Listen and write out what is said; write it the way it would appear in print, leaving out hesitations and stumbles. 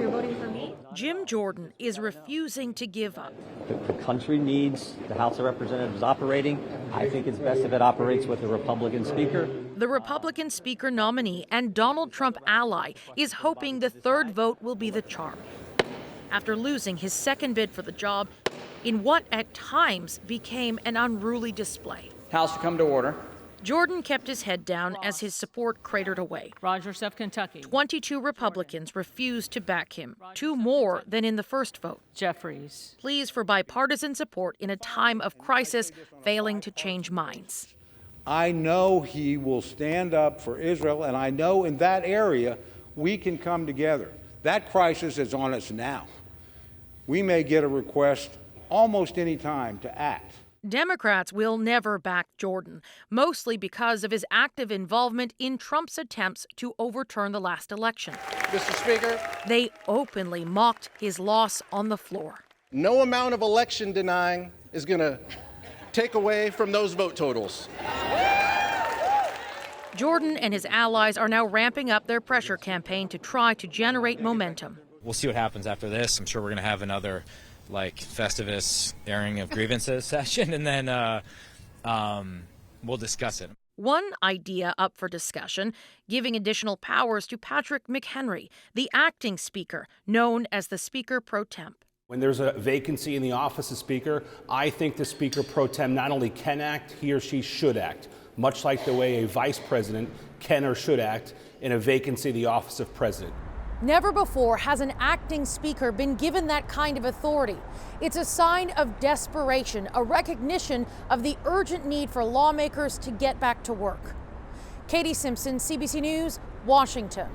you're voting for me? Jim Jordan is refusing to give up. The country needs the House of Representatives operating. I think it's best if it operates with a Republican speaker. The Republican speaker nominee and Donald Trump ally is hoping the third vote will be the charm. After losing his second bid for the job in what at times became an unruly display. House to come to order. Jordan kept his head down as his support cratered away. Rogers of Kentucky. 22 Republicans refused to back him, 2 more than in the first vote. Jeffries. Pleas for bipartisan support in a time of crisis failing to change minds. I know he will stand up for Israel, and I know in that area we can come together. That crisis is on us now. We may get a request almost any time to act. Democrats will never back Jordan, mostly because of his active involvement in Trump's attempts to overturn the last election. Mr. Speaker, they openly mocked his loss on the floor. No amount of election denying is going to take away from those vote totals. Jordan and his allies are now ramping up their pressure campaign to try to generate momentum. We'll see what happens after this. I'm sure we're going to have another Festivus airing of grievances session, and then we'll discuss it. One idea up for discussion, giving additional powers to Patrick McHenry, the acting speaker, known as the Speaker Pro Temp. When there's a vacancy in the office of Speaker, I think the Speaker Pro Tem not only can act, he or she should act, much like the way a vice president can or should act in a vacancy in the office of president. Never before has an acting speaker been given that kind of authority. It's a sign of desperation, a recognition of the urgent need for lawmakers to get back to work. Katie Simpson, CBC News, Washington.